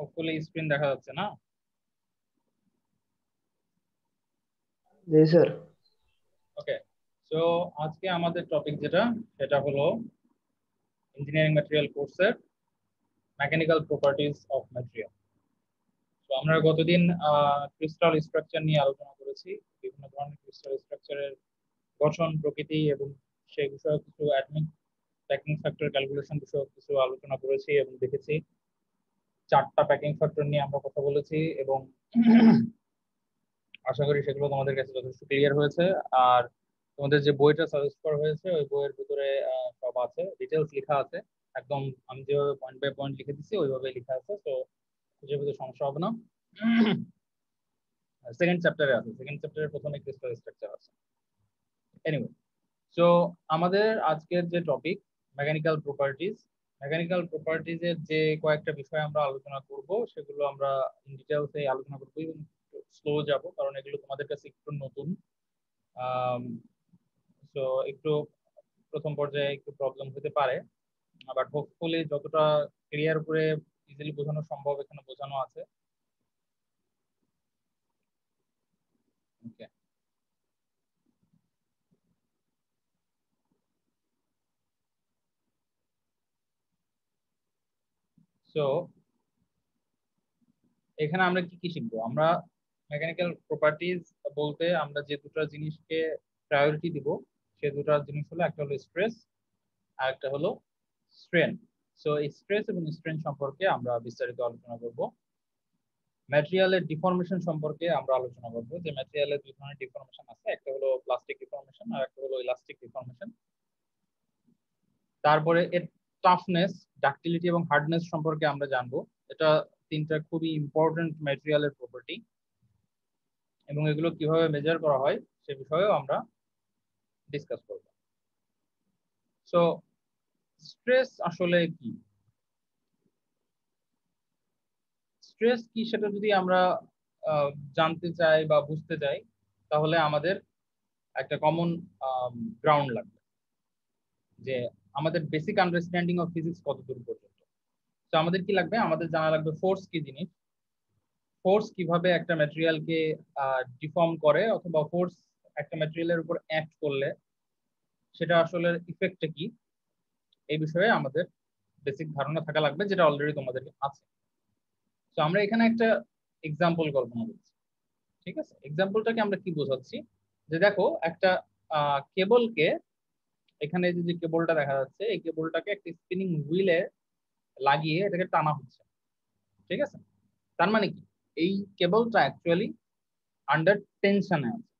Hopefully screen দেখা যাচ্ছে না? জি স্যার। ওকে, সো আজকে আমাদের টপিক যেটা সেটা হলো ইঞ্জিনিয়ারিং ম্যাটেরিয়াল কোর্সের মেকানিক্যাল প্রপার্টিজ অফ ম্যাটেরিয়াল। তো আমরা গতদিন ক্রিস্টাল স্ট্রাকচার নিয়ে আলোচনা করেছি, বিভিন্ন ধরনের ক্রিস্টাল স্ট্রাকচারের গঠন, প্রকৃতি এবং সেই বিষয়ে কিছু অ্যাটমিক প্যাকিং ফ্যাক্টর ক্যালকুলেশন বিষয়ে কিছু আলোচনা করেছি এবং দেখেছি। 4টা প্যাকিং ফ্যাক্টর নিয়ে আমরা কথা বলেছি এবং আশা করি সেগুলো তোমাদের কাছে যথেষ্ট ক্লিয়ার হয়েছে। আর তোমাদের যে বইটা সাজেস্ট করা হয়েছে ওই বইয়ের ভিতরে সব আছে, ডিটেলস লেখা আছে একদম। আমি যেভাবে পয়েন্ট বাই পয়েন্ট লিখে দিচ্ছি ওইভাবে লেখা আছে, তো খুঁজে পেতে সমস্যা হবে না। সেকেন্ড চ্যাপ্টারে আছে, সেকেন্ড চ্যাপ্টারের প্রথমে ক্রিস্টাল স্ট্রাকচার আছে। এনিওয়ে, সো আমাদের আজকের যে টপিক মেকানিক্যাল প্রপার্টিজ, মেকানিক্যাল প্রপার্টিজের যে কয়েকটা বিষয় আমরা আলোচনা করব সেগুলো আমরা ইন ডিটেলসে আলোচনা করবো এবং স্লো যাব কারণ এগুলো তোমাদের কাছে একটু নতুন। সো একটু প্রথম পর্যায়ে একটু প্রবলেম হতে পারে, বাট হোপফুলি যতটা ক্লিয়ার করে ইজিলি বোঝানো সম্ভব এখানে বোঝানো আছে। ওকে, সো এখানে আমরা কি কি শিখবো? আমরা মেকানিক্যাল প্রপার্টিজ বলতে আমরা যে দুটো জিনিসকে প্রায়োরিটি দিব সে দুটো জিনিস হলো, একটা হলো স্ট্রেস আর একটা হলো স্ট্রেন। সো এই স্ট্রেস এবং স্ট্রেন সম্পর্কে আমরা বিস্তারিত আলোচনা করব। ম্যাটেরিয়ালের ডিফর্মেশন সম্পর্কে আমরা আলোচনা করব, যে ম্যাটেরিয়ালের দুই ধরনের ডিফর্মেশন আছে, একটা হলো প্লাস্টিক ডিফর্মেশন আর একটা হলো ইলাস্টিক ডিফর্মেশন। তারপরে এর টাফনেস, ডাক্টিলিটি এবং হার্ডনেস সম্পর্কে আমরা জানবো। এটা তিনটা খুবই ইম্পর্টেন্ট ম্যাটেরিয়ালের প্রপার্টি এবং এগুলো কিভাবে মেজার করা হয় সে বিষয়েও আমরা ডিসকাস করব। সো স্ট্রেস আসলে কি, স্ট্রেস কি সেটা যদি আমরা জানতে চাই বা বুঝতে চাই তাহলে আমাদের একটা কমন গ্রাউন্ড লাগবে, যে আমাদের বেসিক আন্ডারস্ট্যান্ডিং অফ ফিজিক্স কতদূর পর্যন্ত। তো আমাদের কি লাগবে? আমাদের জানা লাগবে ফোর্স কি জিনিস, ফোর্স কিভাবে একটা ম্যাটেরিয়ালকে ডিফর্ম করে, অথবা ফোর্স একটা ম্যাটেরিয়ালের উপর অ্যাক্ট করলে সেটা আসলে ইফেক্টটা কি, এই বিষয়ে আমাদের বেসিক ধারণা থাকা লাগবে, যেটা অলরেডি তোমাদের আছে। তো আমরা এখানে একটা এক্সাম্পল কল্পনা করছি, ঠিক আছে? এক্সাম্পলটাকে আমরা কি বোঝাচ্ছি, যে দেখো একটা কেবলকে, এখানে যে কেবলটা দেখা যাচ্ছে এই কেবলটাকে একটা স্পিনিং হুইলে লাগিয়ে এটাকে টানা হচ্ছে, ঠিক আছে? তার মানে কি, এই কেবলটা অ্যাকচুয়ালি আন্ডার টেনশনে আছে,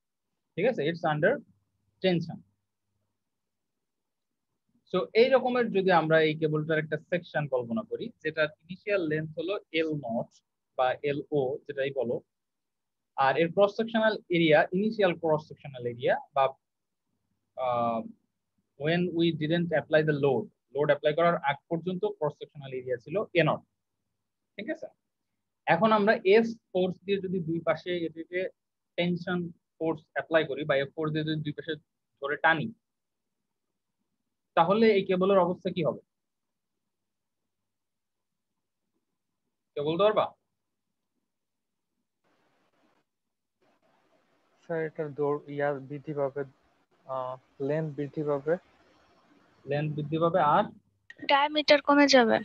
ঠিক আছে? It's under tension. সো এই রকমের যদি আমরা এই কেবলটার একটা সেকশন কল্পনা করি, যেটা ইনিশিয়াল লেন্থ হলো এল নট বা এল ও যেটাই বলো, আর এর cross sectional area, initial cross sectional area বা when we didn't apply the load, load apply করার আগ পর্যন্ত ক্রস সেকশনাল এরিয়া ছিল এ নট, ঠিক আছে? এখন আমরা এফ ফোর্স দিয়ে যদি দুই পাশে এটিকে টেনশন ফোর্স অ্যাপ্লাই করি বা এফ ফোর্স দিয়ে যদি দুই পাশে ধরে টানি, তাহলে এই কেবলের অবস্থা কি হবে? কেউ বলতে পারবা? স্যার এটার দৌড় বৃদ্ধি পাবে, লেন্থ বৃদ্ধি পাবে, লেন্থ বৃদ্ধি পাবে আর ডায়ামিটার কমে যাবে,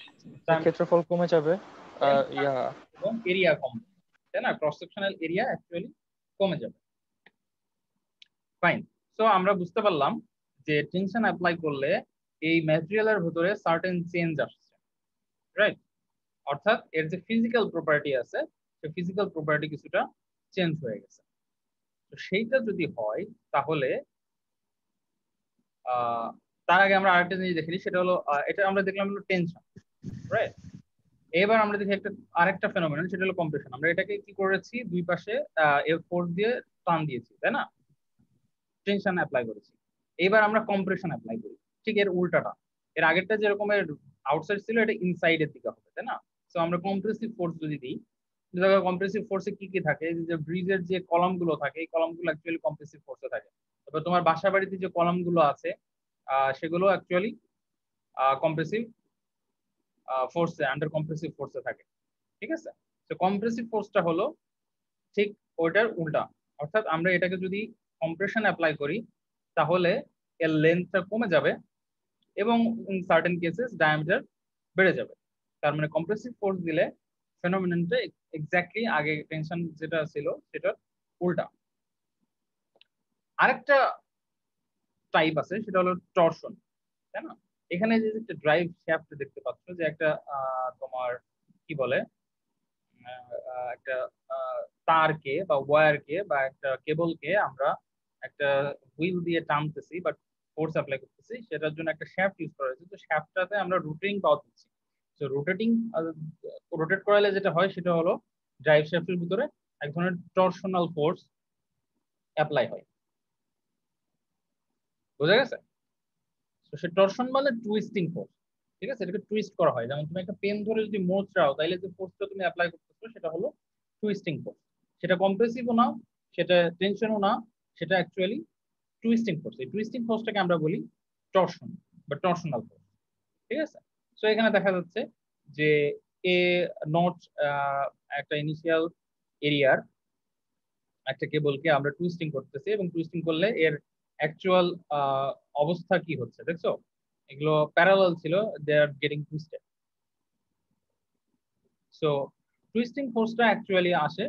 ক্ষেত্রফল কমে যাবে, এবং এরিয়া কমবে, তাই না? ক্রস সেকশনাল এরিয়া অ্যাকচুয়ালি কমে যাবে। ফাইন। সো আমরা বুঝতে পারলাম যে টেনশন অ্যাপ্লাই করলে এই ম্যাটেরিয়ালের ভিতরে সার্টেন চেঞ্জ আসছে, রাইট? অর্থাৎ এর যে ফিজিক্যাল প্রপার্টি আছে সেই ফিজিক্যাল প্রপার্টি কিছুটা চেঞ্জ হয়ে গেছে। তো সেইটা যদি হয় তাহলে তার আগে আমরা আরেকটা জিনিস দেখি, সেটা হলো এটা আমরা দেখলাম হলো টেনশন, রাইট? এবার আমরা দেখি একটা আরেকটা ফেনোমেনন, সেটা হলো কম্প্রেশন। আমরা এটাকে কি করেছি, দুই পাশে এর ফোর্স দিয়ে টান দিয়েছি, তাই না? টেনশন অ্যাপ্লাই করেছি। এবার আমরা কম্প্রেশন অ্যাপ্লাই করি, ঠিক এর উল্টাটা। এর আগেরটা যেরকমের আউটসাইড ছিল এটা ইনসাইডের দিকে হবে, তাই না? তো আমরা কম্প্রেসিভ ফোর্স যদি দিই, দেখো কম্প্রেসিভ ফোর্সে কি কি থাকে, যে ব্রিজের যে কলাম গুলো থাকে এই কলাম গুলো অ্যাকচুয়ালি কম্প্রেসিভ ফোর্সে থাকে। তবে তোমার বাসা বাড়িতে যে কলাম গুলো আছে সেগুলো অ্যাকচুয়ালি কম্প্রেসিভ ফোর্সে, আন্ডার কম্প্রেসিভ ফোর্সে থাকে। ঠিক আছে? তো কম্প্রেসিভ ফোর্সটা হলো ঠিক ওইটার উল্টা, অর্থাৎ আমরা এটাকে যদি কম্প্রেশন অ্যাপ্লাই করি তাহলে এর লেন্থটা কমে যাবে এবং ইন সার্টেন কেসেস ডায়ামিটার বেড়ে যাবে। তার মানে কম্প্রেসিভ ফোর্স দিলে ফেনোমেননটা এক্স্যাক্টলি আগে টেনশন যেটা ছিল সেটার উল্টা। আরেকটা টাইপ আছে সেটা হলো টরশন, তাই না? এখানে যে একটা ড্রাইভ শ্যাফট দেখতে পাচ্ছ, যে একটা তোমার কি বলে একটা তারকে বা ওয়্যারকে বা একটা কেবলকে আমরা একটা হুইল দিয়ে টানতেছি বা ফোর্স অ্যাপ্লাই করতেছি, সেটার জন্য একটা শ্যাফট ইউজ করা হয়েছে। তো শ্যাফটটাতে আমরা রোটেটিং পাওয়ার দিচ্ছি। তো রোটেট করালে যেটা হয় সেটা হলো ড্রাইভ শ্যাফটের ভিতরে এক ধরনের টরশনাল ফোর্স অ্যাপ্লাই হয়। বোঝা গেছে? তো সে টরশন মানে টুইস্টিং ফোর্স। ঠিক আছে, এটাকে টুইস্ট করা হয়। যেমন তুমি একটা পেন ধরে যদি মোচড়াও তাহলে যে ফোর্সটা তুমি অ্যাপ্লাই করতেছো সেটা হলো টুইস্টিং ফোর্স। সেটা কম্প্রেসিভও না, সেটা টেনশনও না, সেটা অ্যাকচুয়ালি টুইস্টিং ফোর্স। এই টুইস্টিং ফোর্সটাকে আমরা বলি টরশন বা টরশনাল ফোর্স। ঠিক আছে? সো এখানে দেখা যাচ্ছে যে এ নট একটা ইনিশিয়াল এরিয়ার একটা কেবলকে আমরা টুইস্টিং করতেছি, এবং টুইস্টিং করলে এর অ্যাকচুয়াল অবস্থা কি হচ্ছে দেখছো? এগুলো প্যারালাল ছিল, they are getting twisted. So twisting ফোর্সটা অ্যাকচুয়ালি আসে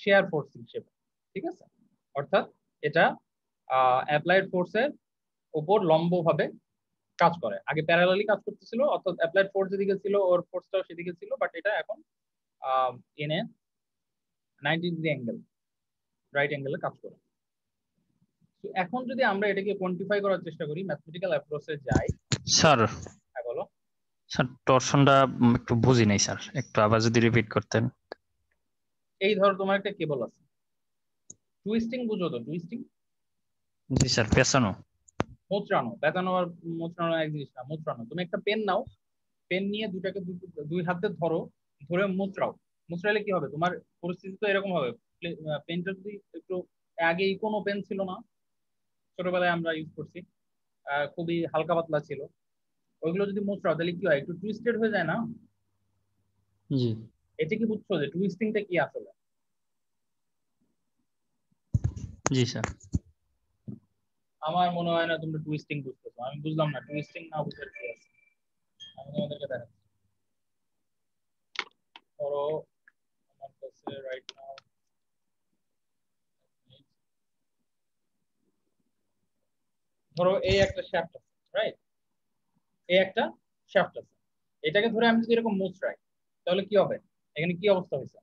শেয়ার ফোর্স হিসেবে। ঠিক আছে? অর্থাৎ এটা অ্যাপ্লাইড ফোর্সের উপর লম্বভাবে কাজ করে। আগে প্যারালালি কাজ করতেছিল, অর্থাৎ অ্যাপ্লাইড ফোর্স যেদিকে ছিল ওর ফোর্সটাও সেদিকে ছিল, বাট এটা এখন এনে 90 ডিগ্রি অ্যাঙ্গেল, রাইট অ্যাঙ্গেলে কাজ করে। তো এখন যদি আমরা এটাকে কোয়ান্টিফাই করার চেষ্টা করি, ম্যাথমেটিক্যাল অ্যাপ্রোচে যাই। স্যার হ্যাঁ বলো। স্যার টরশনটা একটু বুঝি নাই স্যার, একটু আবার যদি রিপিট করতেন। এই ধরো তোমার একটা কেবল আছে, টুইস্টিং বুঝো তো? টুইস্টিং জি স্যার, পেছানো। মোচড়ানো, পেঁচানো আর মোচড়ানো এক জিনিস না। মোচড়ানো, তুমি একটা পেন নাও, পেন নিয়ে দুটাকে দুই হাতে ধরো, ধরে মুচড়াও। মুচড়ালে কি হবে? তোমার পরিস্থিতি তো এরকম হবে, পেনটা যদি একটু, আগে কোনো পেন ছিল না, ছোটবেলায় আমরা ইউজ করছি, খুবই হালকা পাতলা ছিল, ওইগুলো যদি মুচড়াও তাহলে কি হয়? একটু টুইস্টেড হয়ে যায় না? জি এটা কি বুঝছো যে টুইস্টিংটা কি আসলে? জি স্যার। আমার মনে হয় না তোমরা টুইস্টিং বুঝতেছো। আমি বুঝলাম না টুইস্টিং না বুঝতে কি আছে। আমি তোমাদেরকে দেখাচ্ছি। ধরো আমার কাছে রাইট নাও ধরো এই একটা শ্যাফট আছে, রাইট? এই একটা শ্যাফট আছে, এটাকে ধরে আমি যদি এরকম মুচড়াই তাহলে কি হবে? এখানে কি অবস্থা হয়েছে?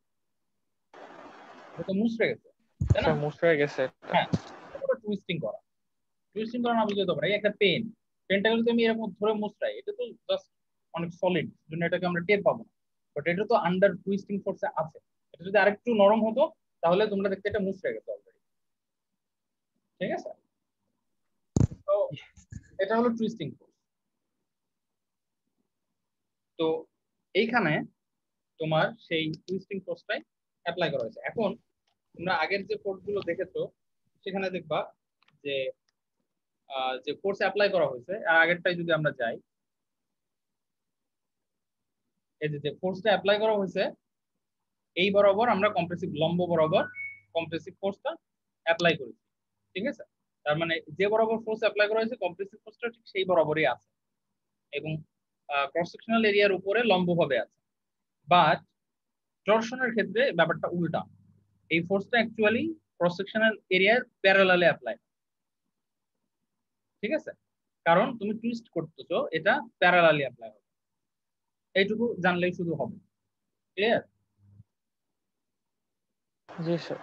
এটা তো মুচড়ে গেছে, তাই না? স্যার মুচড়ে গেছে একটা। হ্যাঁ, এটা টুইস্টিং করা। টুইস্টিং করা না বুঝলে তো পারে, এই একটা পেন, পেনটাকে যদি আমি এরকম ধরে মুচড়াই, এটা তো জাস্ট অনেক সলিড, জন্য এটাকে আমরা টের পাবো না। বাট এটা তো আন্ডার টুইস্টিং ফোর্সে আছে। এটা যদি আরেকটু নরম হতো তাহলে তোমরা দেখতে এটা মুচড়ে গেছে অলরেডি। ঠিক আছে? তো এটা হলো টুইস্টিং ফোর্স। তো এইখানে তোমার সেই টুইস্টিং ফোর্সটাই অ্যাপ্লাই করা হয়েছে। এখন তোমরা আগের যে ফোর্স গুলো দেখেছো সেখানে দেখবা যে যে ফোর্স অ্যাপ্লাই করা হয়েছে, আর আগেরটাই যদি আমরা যাই, এই যে ফোর্সটা অ্যাপ্লাই করা হয়েছে এই বরাবর আমরা কম্প্রেসিভ লম্ব বরাবর কম্প্রেসিভ ফোর্সটা অ্যাপ্লাই করেছি। ঠিক আছে? তার মানে যে বরাবর ফোর্স অ্যাপ্লাই করা হয়েছে কম্প্রেসিভ ফোর্সটা ঠিক সেই বরাবরই আছে, এবং ক্রস সেকশনাল এরিয়ার উপরে লম্বভাবে আছে। বাট টরশনের ক্ষেত্রে ব্যাপারটা উল্টা, এই ফোর্সটা অ্যাকচুয়ালি ক্রস সেকশনাল এরিয়ার প্যারালালে অ্যাপ্লাই। ঠিক আছে? কারণ তুমি টুইস্ট করতেছো, এটা প্যারালালি অ্যাপ্লাই হবে। এইটুকু জানলেই শুধু হবে। ক্লিয়ার? জি স্যার।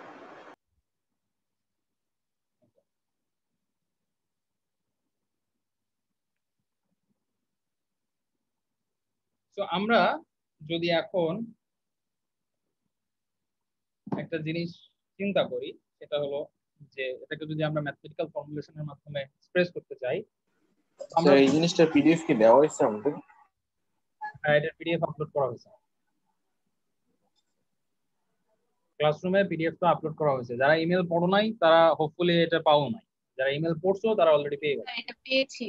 তো আমরা যদি এখন একটা জিনিস চিন্তা করি, সেটা হলো যে এটাকে যদি আমরা ম্যাথমেটিক্যাল ফর্মুলেশনের মাধ্যমে এক্সপ্রেস করতে চাই, আমরা স্যার এই জিনিসটা পিডিএফ কি দেওয়া হয়েছে আমাদের? এটার পিডিএফ আপলোড করা হয়েছে ক্লাসরুমে, পিডিএফটা আপলোড করা হয়েছে। যারা ইমেল পড়ো নাই তারা হোপফুলি এটা পাও নাই, যারা ইমেল পড়ছো তারা অলরেডি পেয়ে গেছে। এটা পেয়েছি।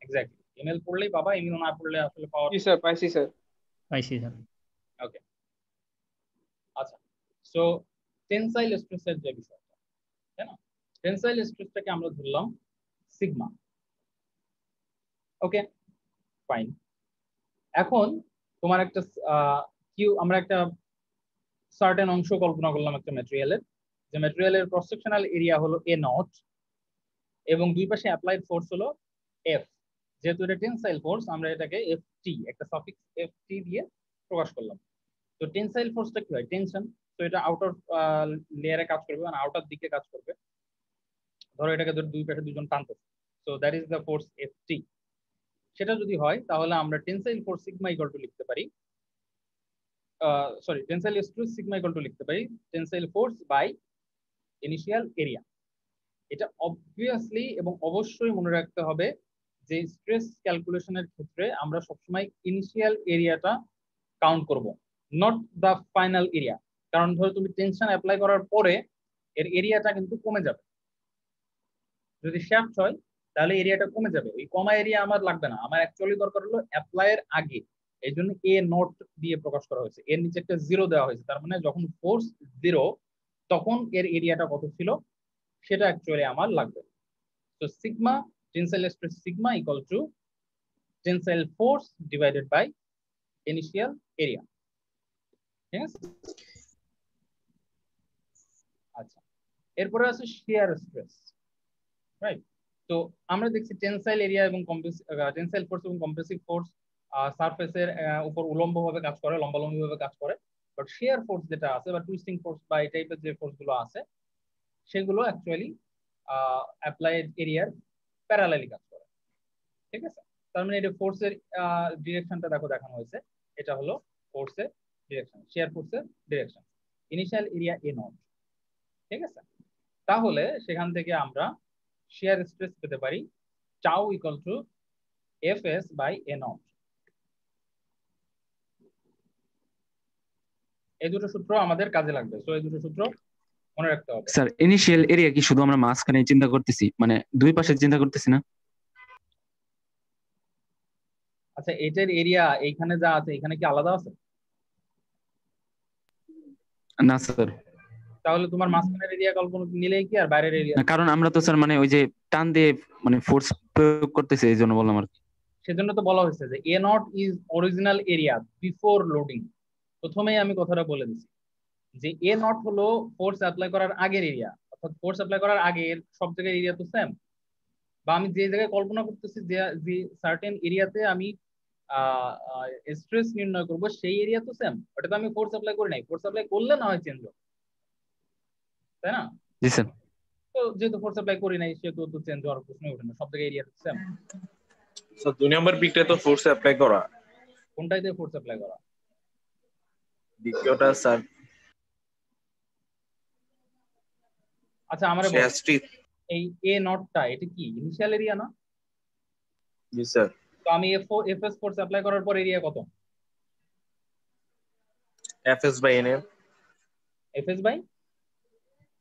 এক্স্যাক্টলি, ইমেল পড়লেই পাবা, ইমেল না পড়লে আসলে পাওয়া। জি স্যার, পাইছি স্যার। পাইছি স্যার। ওকে। সো টেনসাইল স্ট্রেসের যে বিষয়টা, তাই না, টেনসাইল স্ট্রেসটাকে আমরা ধরলাম সিগমা। ওকে, ফাইন। এখন তোমার একটা আমরা একটা সার্টেন অংশ কল্পনা করলাম একটা ম্যাটেরিয়ালের, যে ম্যাটেরিয়ালের ক্রস সেকশনাল এরিয়া হলো এ নট এবং দুই পাশে অ্যাপ্লাইড ফোর্স হলো এফ। যেহেতু এটা টেনসাইল ফোর্স, আমরা এটাকে এফ টি, একটা সাফিক্স এফ টি দিয়ে প্রকাশ করলাম। তো টেনসাইল ফোর্সটা কি হয়? টেনশন। তো এটা আউটার লেয়ারে কাজ করবে, মানে আউটার দিকে কাজ করবে। ধরো এটাকে ধরো দুই পাশে দুজন টানতেছে, so that is the force F T. সেটা যদি হয় তাহলে আমরা tensile force sigma equal to লিখতে পারি, sorry, tensile stress sigma equal to লিখতে পারি tensile force by initial area. এটা অবভিয়াসলি এবং অবশ্যই মনে রাখতে হবে যে স্ট্রেস ক্যালকুলেশনের ক্ষেত্রে আমরা সবসময় ইনিশিয়াল এরিয়াটা কাউন্ট করব, নট দ্য ফাইনাল এরিয়া। কারণ ধরো তুমি টেনশন অ্যাপ্লাই করার পরে এর এরিয়াটা কিন্তু কমে যাবে। যদি শ্যাফট হয় তাহলে এরিয়াটা কমে যাবে, ওই কমা এরিয়া আমার লাগবে না, আমার অ্যাকচুয়ালি দরকার হলো অ্যাপ্লাইয়ের আগে। এই জন্য এ নট দিয়ে প্রকাশ করা হয়েছে, এর নিচে একটা জিরো দেওয়া হয়েছে, তার মানে যখন ফোর্স জিরো তখন এর এরিয়াটা কত ছিল সেটা অ্যাকচুয়ালি আমার লাগবে। তো sigma, tensile stress sigma equal to tensile force divided by initial area. ঠিক আছে? আচ্ছা, এরপরে আছে শিয়ার স্ট্রেস, রাইট? তো আমরা দেখছি টেনসাইল এরিয়া এবং টেনসাইল ফোর্স এবং কম্প্রেসিভ ফোর্স সারফেসের উপর উলম্বভাবে কাজ করে, লম্বালম্বি ভাবে কাজ করে। বাট শিয়ার ফোর্স যেটা আছে বা টুইস্টিং ফোর্স বা এই টাইপের যে ফোর্স গুলো আছে সেগুলো অ্যাকচুয়ালি অ্যাপ্লাইড এরিয়ার প্যারালালি কাজ করে। ঠিক আছে? তার মানে এটা ফোর্সের ডিরেকশনটা দেখো দেখানো হয়েছে, এটা হলো ফোর্সের ডিরেকশন, শিয়ার ফোর্সের direction, initial area A not. ঠিক আছে? তাহলে সেখান থেকে আমরা শিয়ার স্ট্রেস পেতে পারি tau equal to F S by A naught. এই দুটো সূত্র আমাদের কাজে লাগবে, তো এই দুটো সূত্র মনে রাখতে হবে। স্যার ইনিশিয়াল এরিয়া কি শুধু আমরা মাঝখানে চিন্তা করতেছি, মানে দুই পাশে চিন্তা করতেছি না? আচ্ছা, এটার এরিয়া এইখানে যা আছে এখানে কি আলাদা আছে? না স্যার, তাহলে তোমার মাঝখানের এরিয়া কল্পনা নিলেই কি আর বাইরের এরিয়া? কারণ আমরা তো স্যার মানে ওই যে টান দিয়ে মানে ফোর্স প্রয়োগ করতেছি, এই জন্য বললাম আর কি। সেজন্য তো বলা হয়েছে যে A naught is original area before loading. প্রথমেই আমি কথাটা বলে দিচ্ছি যে এ নট হলো ফোর্স অ্যাপ্লাই করার আগের এরিয়া, অর্থাৎ ফোর্স অ্যাপ্লাই করার আগের সব জায়গায় এরিয়া তো সেম। বা আমি যে জায়গায় কল্পনা করতেছি যে সার্টেন এরিয়াতে আমি স্ট্রেস নির্ণয় করব সেই এরিয়া তো সেম, ওটা তো আমি ফোর্স অ্যাপ্লাই করি নাই, ফোর্স অ্যাপ্লাই করলে না হয় চেঞ্জ হবে, তাই না? জি স্যার। তো যেহেতু ফোর্স অ্যাপ্লাই করি নাই সেহেতু তো চেঞ্জ হওয়ার প্রশ্নই ওঠে না, সব জায়গায় এরিয়া সেম। স্যার 2 নম্বর পিকটা তো ফোর্স অ্যাপ্লাই করা, কোনটাইতে ফোর্স অ্যাপ্লাই করা? দ্বিতীয়টা স্যার আচ্ছা আমরা শেয়ারটি। এই এ নটটা এটা কি ইনিশিয়াল এরিয়া না? জি স্যার। তো আমি এফ এস ফোর্স অ্যাপ্লাই করার পর এরিয়া কত? F S by N M, F S by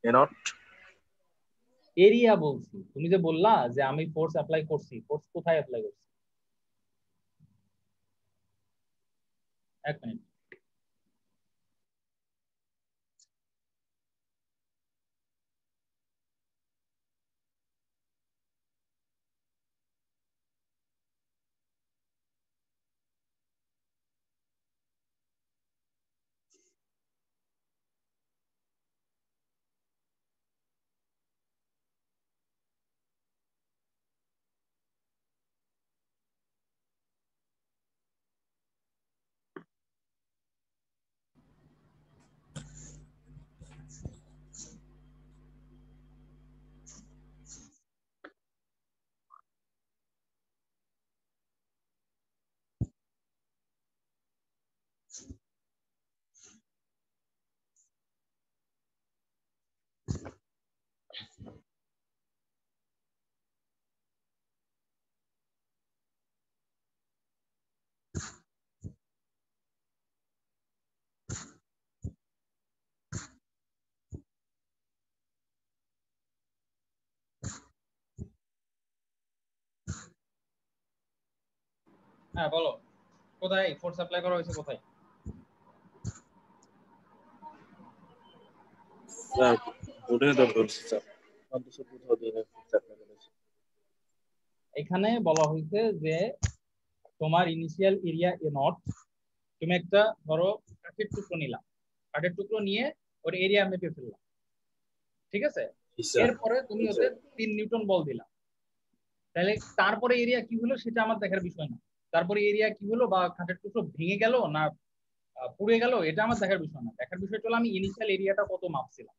A naught. Area বলছি, তুমি যে বললা যে আমি ফোর্স অ্যাপ্লাই করছি, ফোর্স কোথায় অ্যাপ্লাই করছি? এক মিনিট। হ্যাঁ বলো, কোথায় ফোর্স অ্যাপ্লাই করা হয়েছে কোথায়? বোর্ডে তো বলছি স্যার অন্তত কোথাও দিয়ে ফোর্স অ্যাপ্লাই করেছে। এখানে বলা হয়েছে যে তোমার ইনিশিয়াল এরিয়া এ নট, তুমি একটা ধরো কাঠের টুকরো নিলাম, কাঠের টুকরো নিয়ে ওর এরিয়া মেপে ফেললাম, ঠিক আছে? এরপরে তুমি ওতে 3 নিউটন বল দিলাম, তাহলে তারপরে এরিয়া কি হলো সেটা আমার দেখার বিষয় না। তারপরে এরিয়া কি হলো বা কাঠের টুকরো ভেঙে গেল না পুড়ে গেল এটা আমার দেখার বিষয় না। দেখার বিষয় হলো আমি ইনিশিয়াল এরিয়াটা কত মাপছিলাম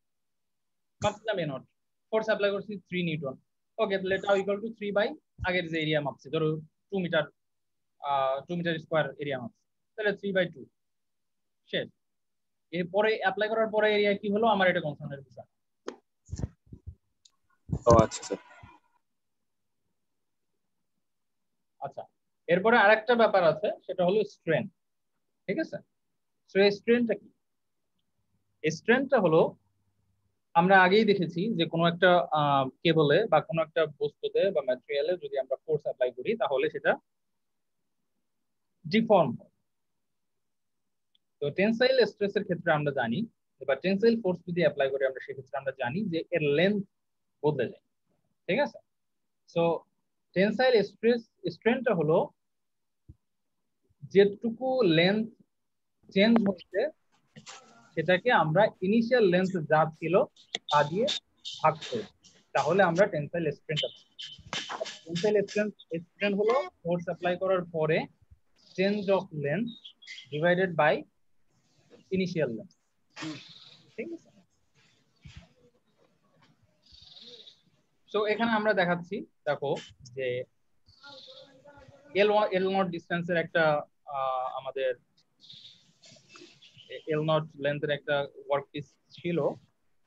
এ নট, ফোর্স অ্যাপ্লাই করছি 3 নিউটন, ওকে, তাহলে এটা ইকুয়াল টু 3 বাই আগের যে এরিয়া মাপছি, ধরো 2 মিটার 2 মিটার স্কয়ার এরিয়া মাপছি, তাহলে 3/2 শেষ। এরপরে অ্যাপ্লাই করার পরে এরিয়া কি হলো আমার এটা কনসার্নের বিষয়। ও আচ্ছা স্যার। আচ্ছা, এরপরে আরেকটা ব্যাপার আছে, সেটা হলো স্ট্রেন, ঠিক আছে? সো এই স্ট্রেনটা কি? স্ট্রেনটা হলো আমরা আগেই দেখেছি যে কোনো একটা কেবলে বা কোনো একটা বস্তুতে বা ম্যাটেরিয়ালে যদি আমরা ফোর্স অ্যাপ্লাই করি তাহলে সেটা ডিফর্ম হয়। তো টেনসাইল স্ট্রেসের ক্ষেত্রে আমরা জানি, বা টেনসাইল ফোর্স যদি অ্যাপ্লাই করি আমরা সেক্ষেত্রে আমরা জানি যে এর লেন্থ বদলে যায়, ঠিক আছে? সো টেনসাইল স্ট্রেনটা হলো যেটুকু লেন্থ চেঞ্জ হচ্ছে সেটাকে আমরা ইনিশিয়াল লেন্থ যা ছিল তা দিয়ে ভাগ করি, তাহলে আমরা টেনসাইল স্ট্রেনটা পাই। টেনসাইল স্ট্রেন হলো ফোর্স অ্যাপ্লাই করার পরে change of length divided by initial length, ঠিক আছে? সো এখানে আমরা দেখাচ্ছি, দেখো যে এল নট ডিস্টেন্সের একটা আমাদের এল নট লেন্থের একটা ওয়ার্কপিস ছিল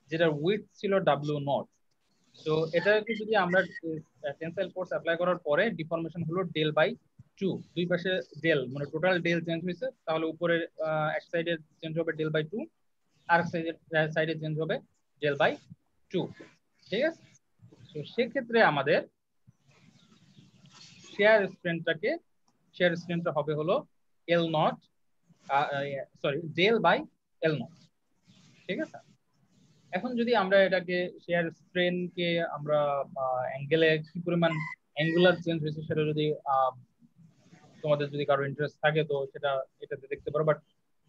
যেটার উইডথ ছিল ডাব্লিউ নট। তো এটাকে যদি আমরা টেনসাইল ফোর্স অ্যাপ্লাই করার পরে ডিফর্মেশন হলো ডেল বাই 2, দুই পাশে ডেল মানে টোটাল ডেল চেঞ্জ হয়েছে, তাহলে উপরের এক সাইডে চেঞ্জ হবে ডেল বাই 2, আর সাইডে চেঞ্জ হবে ডেল বাই 2, ঠিক আছে? তো সেক্ষেত্রে আমাদের শেয়ার স্ট্রেনটা হবে হলো L naught, sorry del by L naught, ঠিক আছে? এখন যদি আমরা এটাকে শেয়ার স্ট্রেনকে আমরা অ্যাঙ্গেলে কি পরিমাণ অ্যাঙ্গুলার চেঞ্জ হয়েছে সেটা যদি তোমাদের যদি কারো ইন্টারেস্ট থাকে তো সেটা এটাতে দেখতে পারো, but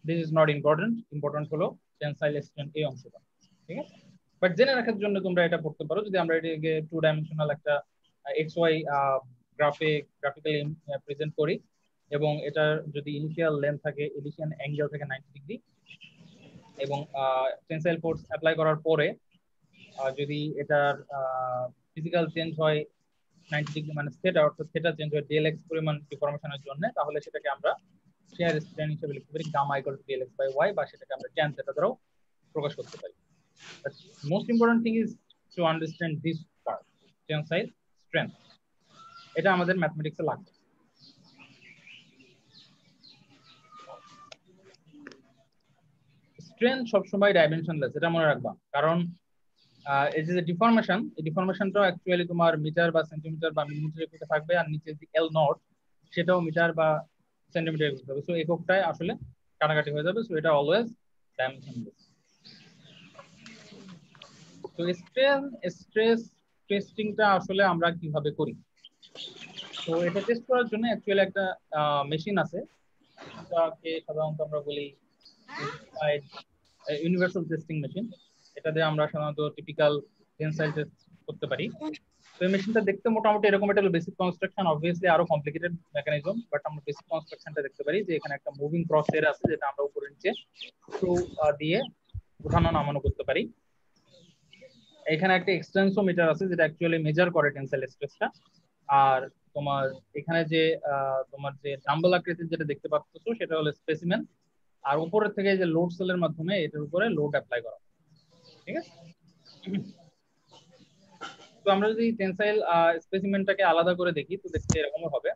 this is not important হলো টেনসাইল স্ট্রেন এই অংশটা, ঠিক আছে? বাট জেনে রাখার জন্য তোমরা এটা পড়তে পারো, যদি আমরা এটাকে 2 ডাইমেনশনাল একটা XY গ্রাফিক্যালি প্রেজেন্ট করি এবং এটার যদি ইনিশিয়াল লেন্থ থাকে, ইনিশিয়াল অ্যাঙ্গেল থাকে 90 ডিগ্রি, এবং টেনসাইল ফোর্স অ্যাপ্লাই করার পরে যদি এটার ফিজিক্যাল চেঞ্জ হয় 90 ডিগ্রি মানে থিটা, অর্থাৎ থিটা চেঞ্জ হয় ডেল এক্স পরিমাণ ডিফরমেশনের জন্য, তাহলে সেটাকে আমরা শেয়ার স্ট্রেন হিসেবে লিখতে পারি gamma equal to del x by y, বা সেটাকে আমরা ট্যান থিটা দ্বারাও প্রকাশ করতে পারি। But most important thing is to understand this part, tensile strain, এটা আমাদের ম্যাথমেটিক্সে লাগবে। স্ট্রেন সবসময় ডাইমেনশনলেস, এটা মনে রাখবা, কারণ এই যে ডিফরমেশন, এই ডিফরমেশনটা অ্যাকচুয়ালি তোমার মিটার বা সেন্টিমিটার বা মিলিমিটার এককে থাকবে, আর নিচে যে এল নট সেটাও মিটার বা সেন্টিমিটার এককে থাকবে। সো এককটায় আসলে কাটাকাটি হয়ে যাবে, সো এটা অলওয়েজ ডাইমেনশনলেস। তো স্ট্রেস টেস্টিংটা আসলে আমরা কিভাবে করি? তো এটা টেস্ট করার জন্য অ্যাকচুয়ালি একটা মেশিন আছে, এটাকে সাধারণত আমরা বলি ইউনিভার্সাল টেস্টিং মেশিন। এটা দিয়ে আমরা সাধারণত টিপিক্যাল টেনসাইল টেস্ট করতে পারি। তো এই মেশিনটা দেখতে মোটামুটি এরকম, একটা বেসিক কনস্ট্রাকশন, অবভিয়াসলি আরো কমপ্লিকেটেড মেকানিজম, বাট আমরা বেসিক কনস্ট্রাকশনটা দেখতে পারি যে এখানে একটা মুভিং ক্রস হেয়ার আছে যেটা আমরা উপরে নিচে স্ক্রু দিয়ে উঠানো নামানো করতে পারি। এখানে একটা এক্সটেনসোমিটার আছে যেটা অ্যাকচুয়ালি মেজার করে টেনসাইল স্ট্রেসটা। আর তোমার এখানে যে তোমার যে ডাম্বল আকৃতির যেটা দেখতে পাচ্ছ সেটা হলো স্পেসিমেন, আর উপরের থেকে যে লোড সেলের মাধ্যমে এটার উপরে লোড অ্যাপ্লাই করা, ঠিক আছে? তো আমরা যদি টেনসাইল স্পেসিমেনটাকে আলাদা করে দেখি তো দেখতে এরকম হবে।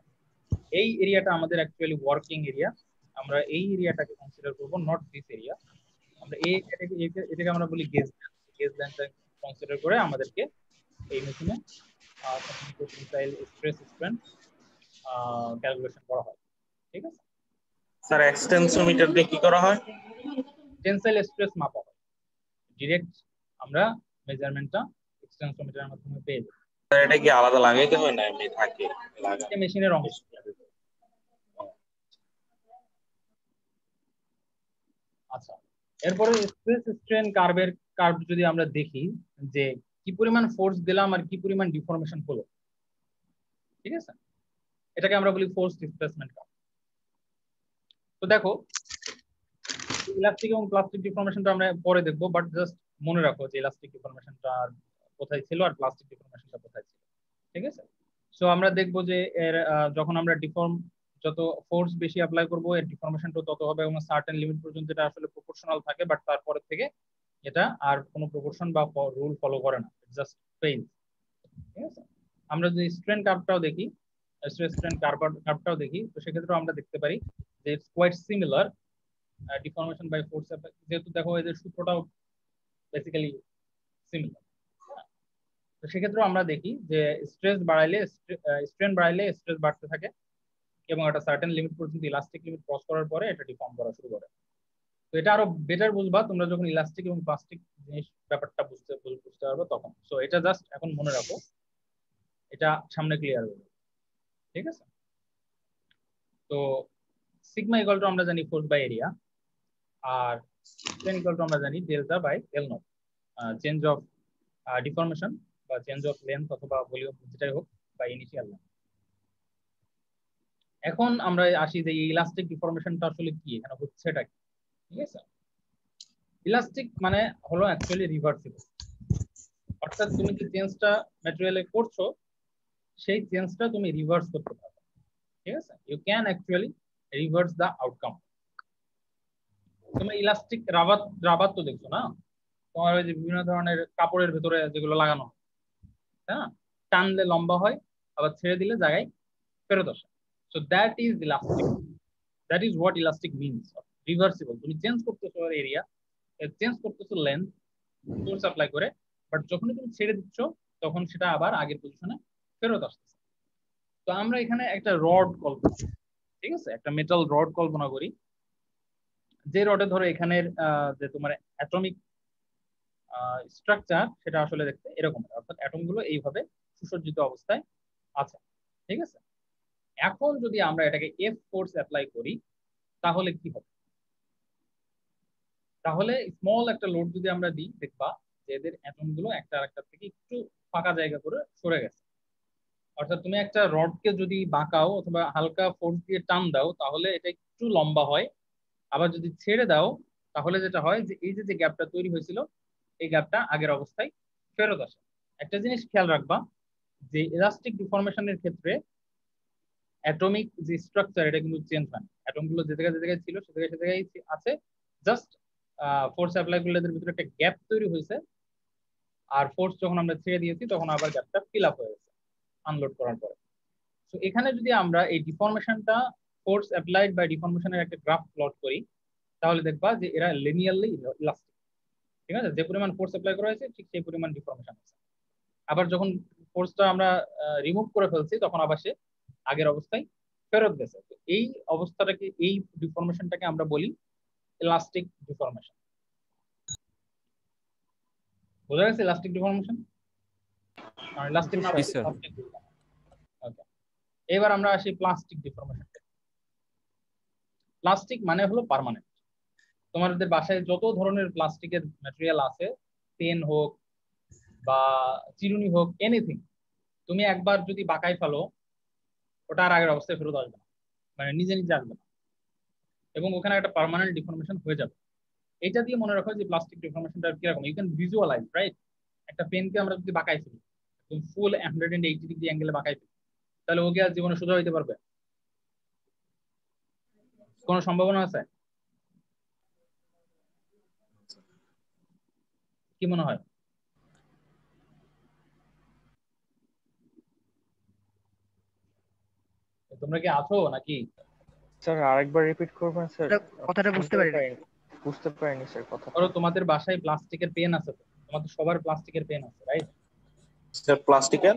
এই এরিয়াটা আমাদের অ্যাকচুয়ালি ওয়ার্কিং এরিয়া, আমরা এই এরিয়াটাকে কনসিডার করব, নট দিস এরিয়া। আমরা এটাকে আমরা বলি গেজ লাইনটা কনসিডার করে আমাদেরকে এই মেশিনে টেনসাইল স্ট্রেস স্ট্রেন ক্যালকুলেশন করা হয়, ঠিক আছে? স্যার এক্সটেনসোমিটার দিয়ে কি করা হয়? টেনসাইল স্ট্রেস মাপা হয়, ডিরেক্ট আমরা মেজারমেন্টটা এক্সটেনসোমিটারের মাধ্যমে পেয়ে যাই। স্যার এটা কি আলাদা লাগাইতে হয় না এমনি থাকে লাগা? এটা মেশিনের অংশ। আচ্ছা, এরপরে স্ট্রেস স্ট্রেন কার্ভ যদি আমরা দেখি যে কি পরিমাণ ফোর্স দিলাম আর কি পরিমাণ ডিফর্মেশন হলো, ঠিক আছে, এটাকে আমরা বলি ফোর্স ডিসপ্লেসমেন্ট কার্ভ। তো দেখো, ইলাস্টিক এবং প্লাস্টিক ডিফর্মেশনটা আমরা পরে দেখবো, বাট জাস্ট মনে রাখো যে ইলাস্টিক ডিফর্মেশনটা কোথায় ছিল আর প্লাস্টিক ডিফর্মেশনটা কোথায় ছিল, ঠিক আছে। সো আমরা দেখবো যে এর যখন আমরা যত ফোর্স বেশি অ্যাপ্লাই করবো এর ডিফর্মেশনটা তত হবে, এবং সার্টেন লিমিট পর্যন্ত এটা আসলে প্রপোর্শনাল থাকে, বাট তারপরে থেকে এটা আর কোনো প্রপোর্শন বা রুল ফলো করে না, জাস্ট ফেইল, ঠিক আছে। আমরা যদি স্ট্রেন কার্ভটাও দেখি, স্ট্রেন কার্ভটাও দেখি, তো সেক্ষেত্রে আমরা দেখতে পারি যে it's quite similar deformation by force, যেহেতু দেখো এদের সূত্রটাও বেসিক্যালি সিমিলার। তো সেক্ষেত্রে আমরা দেখি যে স্ট্রেন বাড়াইলে স্ট্রেস বাড়তে থাকে, এবং একটা সার্টেন লিমিট পর্যন্ত ইলাস্টিক লিমিট ক্রস করার পরে এটা ডিফর্ম করা শুরু করে। তো এটা আরো বেটার বুঝবা তোমরা যখন ইলাস্টিক এবং প্লাস্টিক জিনিস ব্যাপারটা বুঝতে পারবে তখন। সো এটা জাস্ট এখন মনে রাখো, এটা সামনে ক্লিয়ার হবে, ঠিক আছে। তো সিগমা ইকুয়াল টু আমরা জানি ফোর্স বাই এরিয়া, আর স্ট্রেন ইকুয়াল টু আমরা জানি delta by L naught, change of deformation বা চেঞ্জ অফ লেন্থ অথবা ভলিউম যেটাই হোক বা ইনিশিয়াল লেন্থ। এখন আমরা আসি যে ইলাস্টিক ডিফর্মেশনটা আসলে কি, এখানে হচ্ছেটা কি, ঠিক আছে। ইলাস্টিক মানে হলো অ্যাকচুয়ালি রিভার্সিবল, অর্থাৎ তুমি যে চেঞ্জটা ম্যাটেরিয়ালে করছো সেই চেঞ্জটা তুমি রিভার্স করতে পারবে, ঠিক আছে। You can actually reverse the outcome. তুমি ইলাস্টিক রাবার তো দেখছো না, তোমার ওই যে বিভিন্ন ধরনের কাপড়ের ভেতরে যেগুলো লাগানো হয়, হ্যাঁ, টানলে লম্বা হয়, আবার ছেড়ে দিলে জায়গায় ফেরত আসে। So that is elastic, that is what elastic means, reversible. তুমি চেঞ্জ করতেছো এরিয়া, চেঞ্জ করতেছো লেন্থ ফোর্স অ্যাপ্লাই করে, বাট যখনই তুমি ছেড়ে দিচ্ছ তখন সেটা আবার আগের পজিশনে ফেরত আসতেছে। তো আমরা এখানে একটা রড কল্পনা, ঠিক আছে, একটা মেটাল রড কল্পনা করি, যে রডে ধরো এখানের যে তোমার অ্যাটমিক স্ট্রাকচার সেটা আসলে দেখতে এরকম, অর্থাৎ অ্যাটম গুলো এইভাবে সুসজ্জিত অবস্থায় আছে, ঠিক আছে। এখন যদি আমরা এটাকে এফ ফোর্স অ্যাপ্লাই করি তাহলে কি হবে, তাহলে স্মল একটা লোড যদি আমরা দিই, দেখবা যে এদের অ্যাটম গুলো একটা আরেকটা থেকে একটু ফাঁকা জায়গা করে সরে গেছে। অর্থাৎ তুমি একটা রডকে যদি বাঁকাও অথবা হালকা ফোর্স দিয়ে টান দাও তাহলে এটা একটু লম্বা হয়, আবার যদি ছেড়ে দাও তাহলে যেটা হয় যে এই যে গ্যাপটা তৈরি হয়েছিল এই গ্যাপটা আগের অবস্থায় ফেরত আসে। একটা জিনিস খেয়াল রাখবা যে ইলাস্টিক ডিফর্মেশনের ক্ষেত্রে অ্যাটমিক যে স্ট্রাকচার এটা কিন্তু চেঞ্জ হয় না, অ্যাটম গুলো যে জায়গায় ছিল সে জায়গায় আছে, জাস্ট ফোর্স অ্যাপ্লাই করলে এদের ভিতরে একটা গ্যাপ তৈরি হয়েছে, আর ফোর্স যখন আমরা ছেড়ে দিয়েছি তখন আবার গ্যাপটা ফিল আপ হয়ে গেছে আনলোড করার পরে। তো এখানে যদি আমরা এই ডিফর্মেশনটা ফোর্স অ্যাপ্লাইড বাই ডিফর্মেশনের একটা গ্রাফ প্লট করি তাহলে দেখবা যে এরা লিনিয়ারলি ইলাস্টিক, ঠিক আছে। যে পরিমাণ ফোর্স অ্যাপ্লাই করা হয়েছে ঠিক সেই পরিমাণ ডিফর্মেশন আছে, আবার যখন ফোর্সটা আমরা রিমুভ করে ফেলছি তখন আবার সে আগের অবস্থায় ফেরত গেছে। তো এই অবস্থাটাকে, এই ডিফর্মেশনটাকে আমরা বলি ইলাস্টিক ডিফর্মেশন। বোঝা গেছে ইলাস্টিক ডিফর্মেশন? ইলাস্টিক না, ওকে। এবার আমরা আসি প্লাস্টিক ডিফর্মেশন। প্লাস্টিক মানে হলো পার্মানেন্ট। তোমাদের বাসায় যত ধরনের প্লাস্টিকের ম্যাটেরিয়াল আছে, পেন হোক বা চিরুনি হোক, এনিথিং, তুমি একবার যদি বাঁকাই ফেলো ওটা আর আগের অবস্থায় ফেরত আসবে না, মানে নিজে নিজে আসবে না, এবং ওখানে একটা পার্মানেন্ট ডিফর্মেশন হয়ে যাবে। এটা দিয়ে মনে রাখো যে প্লাস্টিক ডিফর্মেশনটা কিরকম, ইউ ক্যান ভিজুয়ালাইজ, রাইট। একটা পেনকে আমরা যদি বাঁকাই ফেলি, ফুল 180 ডিগ্রি অ্যাঙ্গেলে বাঁকাই ফেলি, তাহলে ওকে আর জীবনে সোজা হইতে পারবে? কোনো সম্ভাবনা আছে? কি মনে হয়? তোমরা কি আছো নাকি? স্যার আরেকবার রিপিট করবেন স্যার, কথাটা বুঝতে পারিনি। বুঝতে পারিনি স্যার কথা। ধরো তোমাদের বাসায় প্লাস্টিকের পেন আছে, তো তোমাদের সবার প্লাস্টিকের পেন আছে, রাইট? স্যার প্লাস্টিকের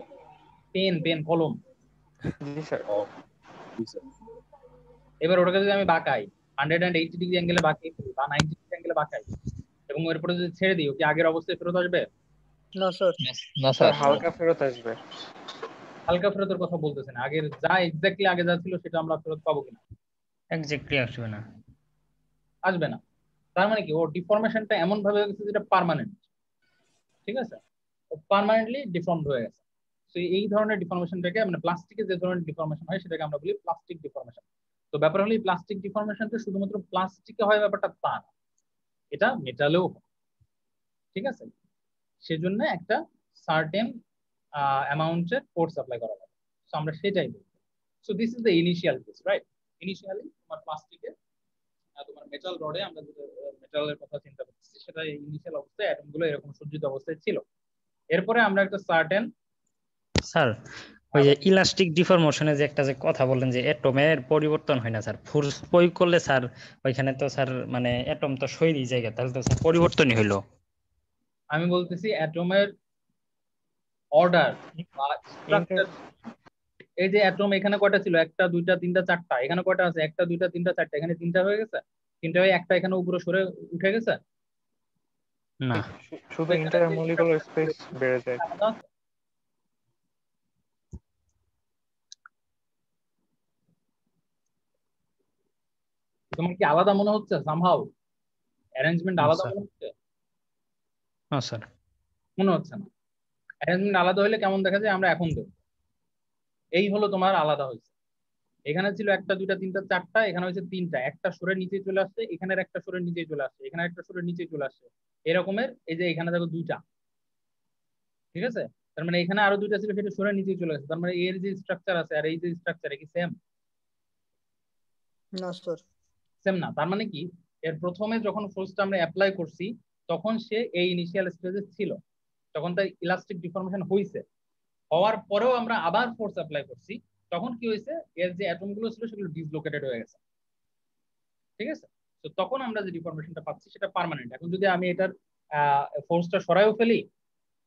পেন কলম। জি স্যার। জি স্যার। এবার ওটাকে যদি আমি বাঁকাই 180 ডিগ্রি অ্যাঙ্গেলে বাঁকিয়ে বা 90 ডিগ্রি অ্যাঙ্গেলে বাঁকাই, এবং এরপরে যদি ছেড়ে দিই, ও কি আগের অবস্থায় ফেরত আসবে? না স্যার। না স্যার স্যার। হালকা ফেরত আসবে। হালকা ফেরতের কথা বলতেছেন, আগের যা এক্স্যাক্টলি আগে যা ছিল সেটা আমরা ফেরত পাবো কিনা? এক্স্যাক্টলি আসবে না। আসবে না। তার মানে কি, ও ডিফরমেশনটা এমন ভাবে হয়ে গেছে যেটা পার্মানেন্ট, ঠিক আছে, ও পার্মানেন্টলি ডিফর্মড হয়ে গেছে। তো এই ধরনের ডিফরমেশনটাকে, মানে প্লাস্টিকের যে ধরনের ডিফরমেশন হয় সেটাকে আমরা বলি প্লাস্টিক ডিফরমেশন। তো ব্যাপার হলো এই প্লাস্টিক ডিফরমেশনটা শুধুমাত্র প্লাস্টিকে হয় ব্যাপারটা তা না, এটা মেটালেও হয়, ঠিক আছে। সেজন্য একটা সার্টেন অ্যামাউন্টের ফোর্স অ্যাপ্লাই করা লাগে। সো আমরা সেটাই বলি। So this is the initial case, right? Initially তোমার প্লাস্টিকে, তোমার মেটাল রডে আমরা যেটা মেটালের কথা চিন্তা করতেছি, সেটা ইনিশিয়াল অবস্থায় অ্যাটম গুলো এরকম সজ্জিত অবস্থায় ছিল। এরপরে আমরা একটা সার্টেন, স্যার ওই যে ইলাস্টিক ডিফরমেশনে যে একটা যে কথা বললেন যে এটমের পরিবর্তন হয় না স্যার, ফোর্স প্রয়োগ করলে স্যার ওইখানে তো স্যার মানে এটম তো সইরই জায়গা, তাহলে তো স্যার পরিবর্তনই হইলো। আমি বলতেছি অ্যাটমের অর্ডার বা স্ট্রাকচার। এই যে অ্যাটম এখানে কয়টা ছিল? একটা, দুইটা, তিনটা, চারটা। এখানে কয়টা আছে? একটা, দুইটা, তিনটা, চারটা। এখানে তিনটা হয়ে গেছে, তিনটা হয়ে একটা এখানে উপরে সরে উঠে গেছে না, শুধু এখানে যে ইন্টারমলিকুলার structure স্পেস ছিল, বেড়ে যায়। আলাদা আছে? তোমার কি আলাদা মনে হচ্ছে? সামহাউ অ্যারেঞ্জমেন্ট না আলাদা স্যার, মনে হচ্ছে? না স্যার। মনে হচ্ছে না। অ্যারেঞ্জমেন্ট আলাদা হলে কেমন দেখা যায় আমরা এখন দেখব। এই হলো তোমার আলাদা হয়েছে। এখানে ছিল একটা, দুইটা, তিনটা, চারটা, এখানে হয়েছে তিনটা। একটা সরে নিচে চলে আসছে, এখানের একটা সরে নিচে চলে আসছে, এখানে একটা সরে নিচে চলে আসছে, এরকমের। এই যে এখানে দেখো দুইটা, ঠিক আছে। তার মানে এখানে আরো দুইটা ছিল, সেটা সরে নিচে চলে গেছে। তার মানে এর যে স্ট্রাকচার আছে আর এই যে স্ট্রাকচার, কি সেম? না স্যার। সেম না। তার মানে কি, এর প্রথমে যখন ফোর্সটা আমরা অ্যাপ্লাই করছি তখন সে এই ইনিশিয়াল স্টেজে ছিল, তখন তার ইলাস্টিক ডিফরমেশন হয়েছে। হওয়ার পরেও আমরা আবার ফোর্স অ্যাপ্লাই করছি, তখন কি হয়েছে, এর যে অ্যাটম গুলো ছিল সেগুলো ডিসলোকেটেড হয়ে গেছে, ঠিক আছে। তো তখন আমরা যে ডিফরমেশনটা পাচ্ছি সেটা পার্মানেন্ট। এখন যদি আমি এটার ফোর্সটা সরাইও ফেলি,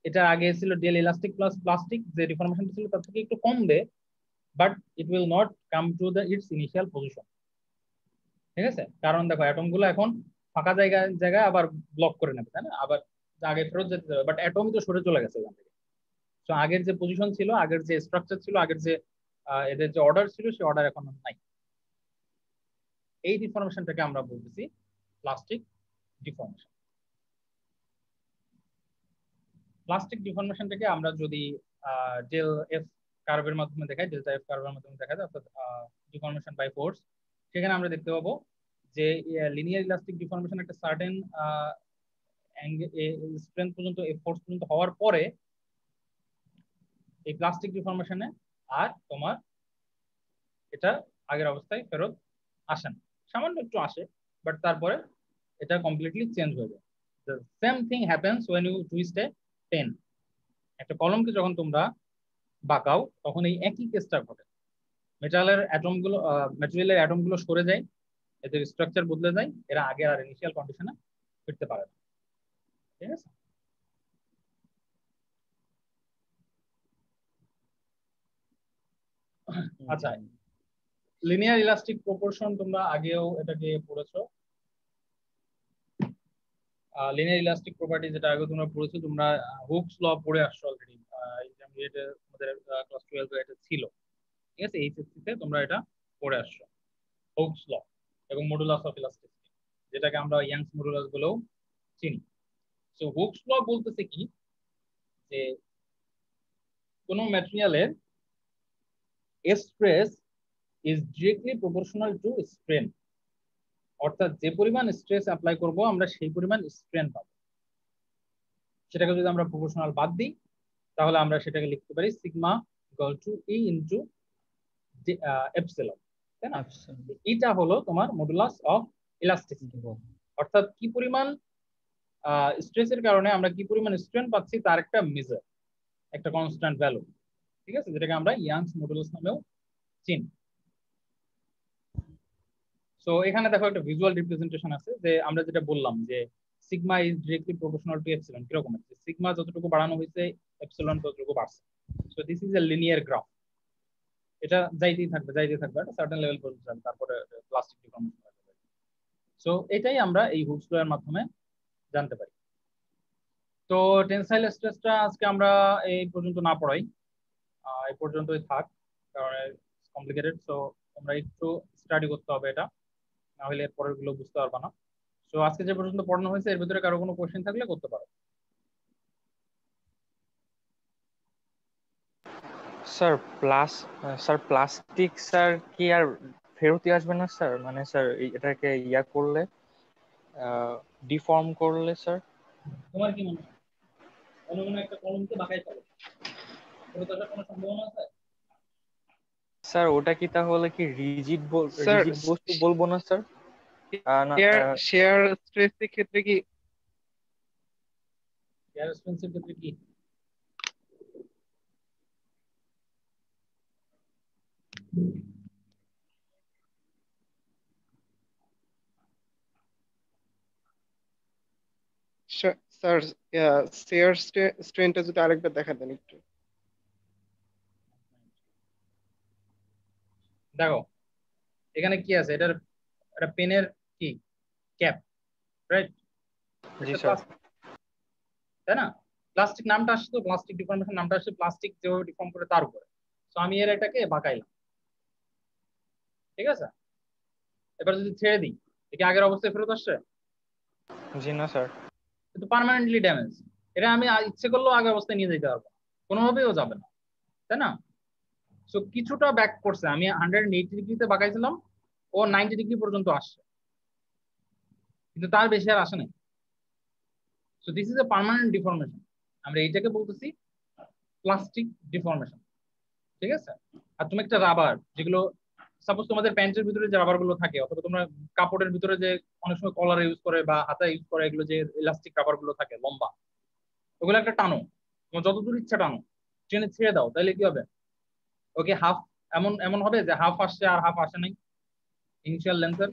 এটা আগে ছিল ডেল ইলাস্টিক প্লাস প্লাস্টিক, যে ডিফরমেশনটা ছিল তার থেকে একটু কমবে, but it will not come to the its initial position, ঠিক আছে। কারণ দেখো অ্যাটম গুলো এখন ফাঁকা জায়গায় জায়গায় আবার ব্লক করে নেবে, তাই না? আবার আগে ফেরত যেতে হবে, বাট অ্যাটম তো সরে চলে গেছে ওখান থেকে। তো আগের যে পজিশন ছিল, আগের যে স্ট্রাকচার ছিল, আগের যে এদের যে অর্ডার ছিল, সেই অর্ডার এখন নাই। এই ডিফরমেশনটাকে আমরা বলতেছি প্লাস্টিক ডিফরমেশন। প্লাস্টিক ডিফরমেশনটাকে আমরা যদি ডেল এফ কার্ভের মাধ্যমে দেখাই, ডেল্টা এফ কার্ভের মাধ্যমে দেখা যায়, অর্থাৎ ডিফরমেশন বাই ফোর্স, সেখানে আমরা দেখতে পাবো যে লিনিয়ার ইলাস্টিক ডিফরমেশন একটা সার্টেন স্ট্রেংথ পর্যন্ত, ফোর্স পর্যন্ত হওয়ার পরে এই প্লাস্টিক ডিফরমেশনে আর তোমার এটা আগের অবস্থায় ফেরত আসে না, সামান্য একটু আসে, বাট তারপরে এটা কমপ্লিটলি চেঞ্জ হয়ে যায়। The same thing happens when you twist a pen. একটা কলমকে যখন তোমরা বাঁকাও তখন এই একই কেসটা ঘটে। ম্যাটেরিয়ালের অ্যাটম গুলো সরে যায়, এদের স্ট্রাকচার বদলে যায়, এরা আগের আর ইনিশিয়াল কন্ডিশনে ফিরতে পারে না, ঠিক আছে। আচ্ছা, লিনিয়ার ইলাস্টিক প্রপোর্শন তোমরা আগেও এটাকে পড়েছো। লিনিয়ার ইলাস্টিক প্রপার্টি যেটা আগে তোমরা পড়েছো, তোমরা হুকস ল পড়ে আসছো অলরেডি, ইন্টারমিডিয়েটে আমাদের ক্লাস 12 এটা ছিল, ঠিক আছে। এইচএসসি তে তোমরা এটা পড়ে আসছো, হুকস ল এবং মডুলাস অফ ইলাস্টিসিটি, যেটাকে আমরা ইয়াংস মডুলাস বলেও চিনি। সো হুকস ল বলতেছে কি, যে কোন ম্যাটেরিয়ালের stress is directly proportional to strain, অর্থাৎ যে পরিমাণ স্ট্রেস অ্যাপ্লাই করব আমরা সেই পরিমাণ স্ট্রেন পাবো। সেটাকে যদি আমরা প্রপোর্শনাল বাদ দিই তাহলে আমরা সেটাকে লিখতে পারি সিগমা ইকুয়াল টু ই ইনটু এপসিলন, তাই না? এটা হলো তোমার মডুলাস অফ ইলাস্টিসিটি, অর্থাৎ কি পরিমাণ স্ট্রেসের কারণে আমরা কি পরিমাণ স্ট্রেন পাচ্ছি তার একটা মেজার, একটা কনস্ট্যান্ট ভ্যালু, ঠিক আছে, যেটাকে আমরা ইয়াংস মডুলাস নামেও চিনি। সো এখানে দেখো একটা ভিজুয়াল রিপ্রেজেন্টেশন আছে, যে আমরা যেটা বললাম যে sigma is directly proportional two epsilon. কিরকম আছে? সিগমা যতটুকু বাড়ানো হয়েছে এপসিলন ততটুকু বাড়ছে। So this is a linear graph, এটা যাইতেই থাকবে যাইতেই থাকবে, একটা সার্টেন লেভেল পর্যন্ত যাবে, তারপরে প্লাস্টিক ডিফরমেশন হয়ে যাবে। সো এটাই আমরা এই হুকস ল এর মাধ্যমে জানতে পারি। তো টেনসাইল স্ট্রেসটা আজকে আমরা এই পর্যন্ত না পড়াই, এই পর্যন্তই থাক, কারণ কমপ্লিকেটেড। সো তোমরা একটু স্টাডি করতে হবে এটা, না হলে এর পরের গুলো বুঝতে পারবা না। তো আজকে যে পর্যন্ত পড়ানো হয়েছে এর ভিতরে কারো কোনো কোশ্চেন থাকলে করতে পারো। স্যার স্যার প্লাস্টিক স্যার কি আর ফেরতই আসবে না স্যার? মানে স্যার এটাকে ইয়া করলে, ডিফর্ম করলে স্যার? তোমার কি মনে হয় মনে মনে একটা কলমকে বাঁকাই ফেলো, ফেরত আসার কোনো সম্ভাবনা আছে? স্যার ওটা কি তাহলে কি স্যার রিজিড বস্তু বলবো না স্যার? না শেয়ার শেয়ার স্ট্রেসের ক্ষেত্রে কি এয়ার স্পেন্সের ক্ষেত্রে কি? স্যার শেয়ার স্ট্রেনটা যদি আরেকবার দেখা দেন একটু। দেখো এখানে কি আছে, এটার একটা পেনের কি ক্যাপ, রাইট? জি স্যার। তাই না? প্লাস্টিক নামটা আসছে, তো প্লাস্টিক ডিফর্মেশন নামটা আসছে প্লাস্টিক যেভাবে ডিফর্ম করে তার উপরে। তো আমি এর এটাকে বাঁকাইলাম, ঠিক আছে? এবার যদি ছেড়ে দিই, এটা কি আগের অবস্থায় ফেরত আসছে? জি না স্যার। কিন্তু পার্মানেন্টলি ড্যামেজ। এটা আমি ইচ্ছে করলেও আগের অবস্থায় নিয়ে যেতে পারবো না, কোনোভাবেও যাবে না, তাই না? সো কিছুটা ব্যাক করছে, আমি 180 ডিগ্রিতে বাঁকাইছিলাম, ও 90 ডিগ্রি পর্যন্ত আসছে, কিন্তু তার বেশি আর আসে নাই। So this is a permanent deformation. আমরা এইটাকে বলতেছি প্লাস্টিক ডিফর্মেশন, ঠিক আছে? আর তুমি একটা রাবার, যেগুলো সাপোজ তোমাদের প্যান্টের ভিতরে যে রাবার গুলো থাকে, অথবা তোমরা কাপড়ের ভিতরে যে অনেক সময় কলার ইউজ করে বা হাতা ইউজ করে, এগুলো যে ইলাস্টিক রাবার গুলো থাকে লম্বা, ওগুলো একটা টানো, তোমার যতদূর ইচ্ছা টানো, ট্রেনে ছেড়ে দাও, তাহলে কি হবে? ওকে হাফ এমন এমন হবে যে হাফ আসছে আর হাফ আসে নাই ইনিশিয়াল লেন্থের।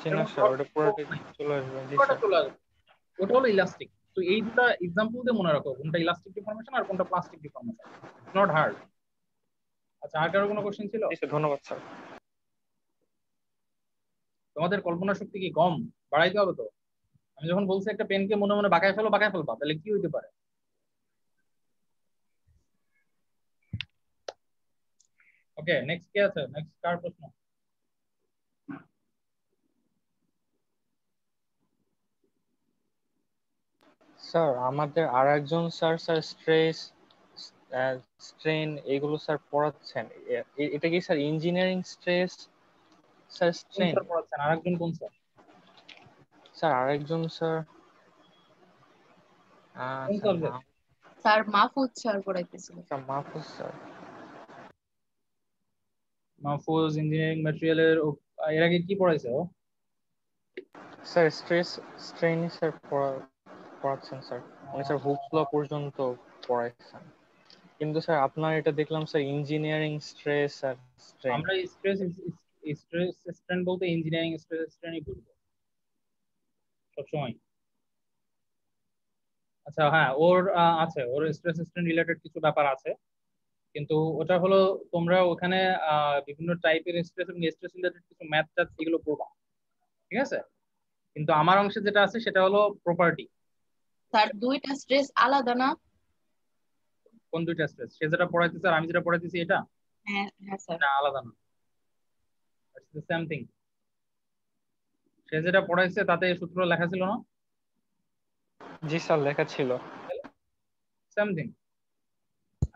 জি না স্যার, ওটা পুরোটাই চলে আসবে। জি স্যার। চলে আসবে, ওটা হলো ইলাস্টিক। তো এই দুটা এক্সাম্পল দিয়ে মনে রাখো কোনটা ইলাস্টিক ডিফর্মেশন আর কোনটা প্লাস্টিক ডিফর্মেশন, নট হার্ড। আচ্ছা, আর কারো কোনো কোশ্চেন ছিল? জি স্যার, ধন্যবাদ স্যার। তোমাদের কল্পনা শক্তি কি কম? বাড়াইতে হবে তো। আমি যখন বলছি একটা পেনকে মনে মনে বাঁকায় ফেলো, বাঁকায় ফেলবা, তাহলে কি হইতে পারে? ওকে, নেক্সট কে আছে? নেক্সট কার প্রশ্ন? স্যার আমাদের আর একজন স্যার স্ট্রেস স্ট্রেন এগুলো স্যার পড়াচ্ছেন। এটা কি স্যার ইঞ্জিনিয়ারিং স্ট্রেস স্যার কোন স্ট্রেন? স্যার পড়াচ্ছেন? আরেকজন কোন স্যার? স্যার আরেকজন স্যার কোন sir subject? Sir Mahfuz sir পড়াইতেছিল। Sir Mahfuz sir. Mahfuz engineering ম্যাটেরিয়ালের। এর আগে কি পড়াইছে ও? স্যার স্ট্রেস স্ট্রেন স্যার পড়াচ্ছেন স্যার। উনি স্যার হুকস ল পর্যন্ত পড়াইছেন, কিন্তু স্যার আপনার এটা দেখলাম স্যার ইঞ্জিনিয়ারিং স্ট্রেস আর স্ট্রেন। আমরা স্ট্রেস স্ট্রেন বলতে ইঞ্জিনিয়ারিং স্ট্রেস স্ট্রেনই বুঝবো সবসময়। আচ্ছা হ্যাঁ, ওর আছে, ওর স্ট্রেস স্ট্রেন রিলেটেড কিছু ব্যাপার আছে, কিন্তু ওটা হলো তোমরা ওখানে বিভিন্ন টাইপের স্ট্রেস এবং স্ট্রেস রিলেটেড কিছু ম্যাথ ট্যাথ এগুলো পড়বা, ঠিক আছে? কিন্তু আমার অংশে যেটা আছে সেটা হলো প্রপার্টি। স্যার দুইটা স্ট্রেস আলাদা না? কোন দুইটা স্ট্রেস? সে যেটা পড়াইতেছে আর আমি যেটা পড়াইতেছি এটা হ্যাঁ হ্যাঁ স্যার। এটা আলাদা না, ইটস দ্য সেম থিং। সে যেটা পড়াইছে তাতে সূত্র লেখা ছিল না? জি স্যার, লেখা ছিল। Same thing.